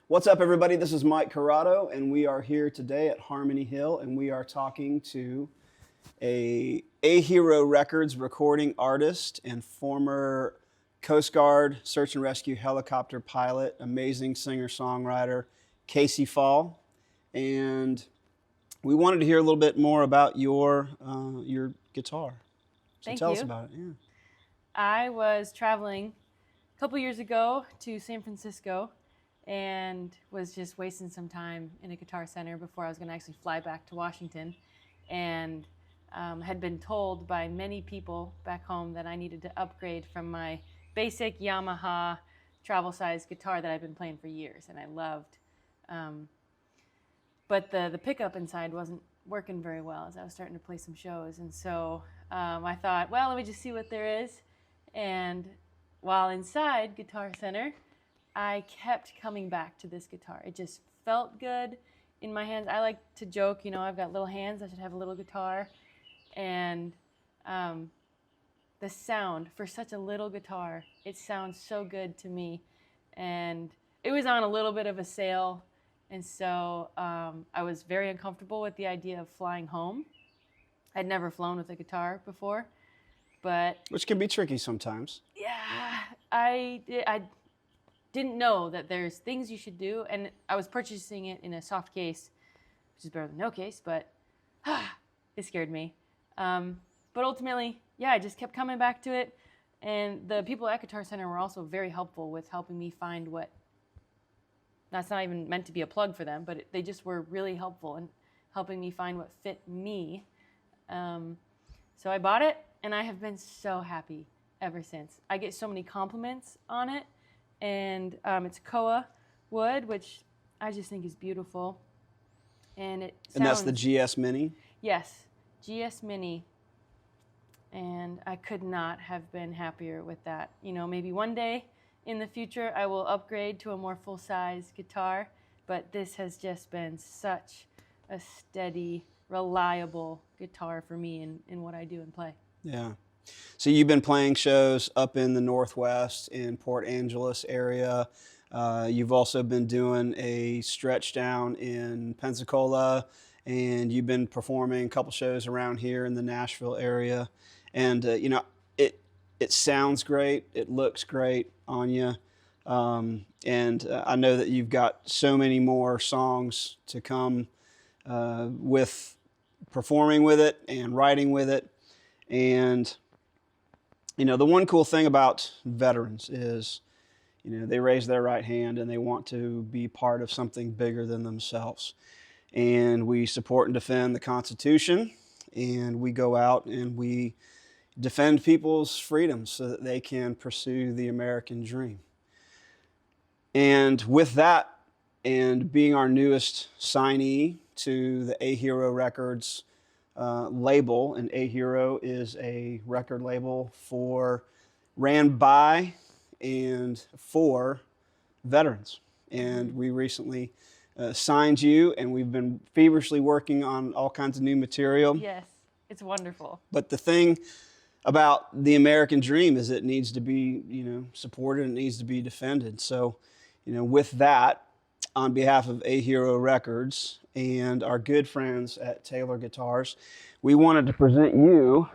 What's up, everybody? This is Mike Corrado, and we are here today at Harmony Hill, and we are talking to a AHERO Records recording artist and former Coast Guard search and rescue helicopter pilot, amazing singer-songwriter, Casey Fall. And we wanted to hear a little bit more about your guitar. So Thank tell you. us about it. Yeah. I was traveling a couple years ago to San Francisco and was just wasting some time in a Guitar Center before I was going to actually fly back to Washington, and had been told by many people back home that I needed to upgrade from my basic Yamaha travel size guitar that I've been playing for years and I loved. But the pickup inside wasn't working very well as I was starting to play some shows. And so I thought, well, let me just see what there is. And while inside Guitar Center, I kept coming back to this guitar. It just felt good in my hands. I like to joke, I've got little hands, I should have a little guitar. And the sound for such a little guitar, it sounds so good to me. And it was on a little bit of a sale. And so I was very uncomfortable with the idea of flying home. I'd never flown with a guitar before, but... Which can be tricky sometimes. Yeah, I didn't know that there's things you should do, and I was purchasing it in a soft case, which is better than no case, but it scared me. But ultimately, yeah, I just kept coming back to it, and the people at Guitar Center were also very helpful with helping me find what... That's not even meant to be a plug for them, but they just were really helpful in helping me find what fit me. So I bought it, and I have been so happy ever since. I get so many compliments on it, and it's koa wood, which I just think is beautiful. And it sounds... And that's the GS Mini? Yes, GS Mini. And I could not have been happier with that. Maybe one day in the future I will upgrade to a more full-size guitar, but this has just been such a steady, reliable guitar for me in what I do and play. Yeah. So you've been playing shows up in the Northwest, in Port Angeles area. You've also been doing a stretch down in Pensacola, and you've been performing a couple shows around here in the Nashville area. And it sounds great. It looks great on you. And I know that you've got so many more songs to come with performing with it and writing with it. And the one cool thing about veterans is, they raise their right hand and they want to be part of something bigger than themselves. And we support and defend the Constitution, and we go out and we defend people's freedoms so that they can pursue the American dream. And with that, and being our newest signee to the AHERO Records label, and AHERO is a record label ran by and for veterans. And we recently signed you, and we've been feverishly working on all kinds of new material. Yes, it's wonderful. But the thing about the American dream is it needs to be, supported, and it needs to be defended. So, with that, on behalf of AHERO Records and our good friends at Taylor Guitars, we wanted to present you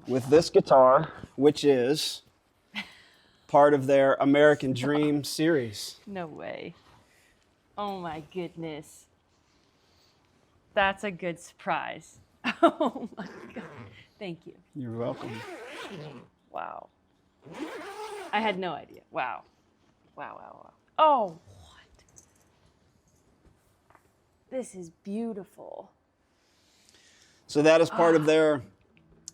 with this guitar, which is part of their American Dream series. No way. Oh my goodness. That's a good surprise. Oh my God. Thank you. You're welcome. Wow. I had no idea. Wow. Wow, wow, wow. Oh, what? This is beautiful. So that is part of their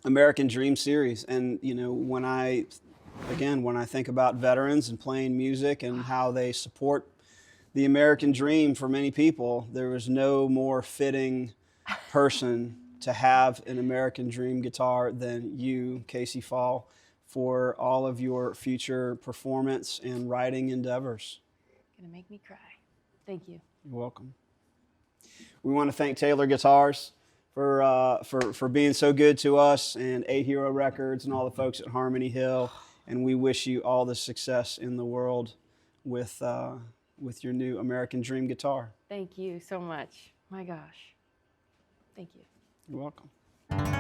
American Dream series. And, when I think about veterans and playing music and how they support the American dream for many people, there was no more fitting person to have an American Dream guitar than you, Casey Fall, for all of your future performance and writing endeavors. Gonna make me cry. Thank you. You're welcome. We want to thank Taylor Guitars for being so good to us, and AHERO Records and all the folks at Harmony Hill. And we wish you all the success in the world with with your new American Dream guitar. Thank you so much. My gosh. Thank you. You're welcome.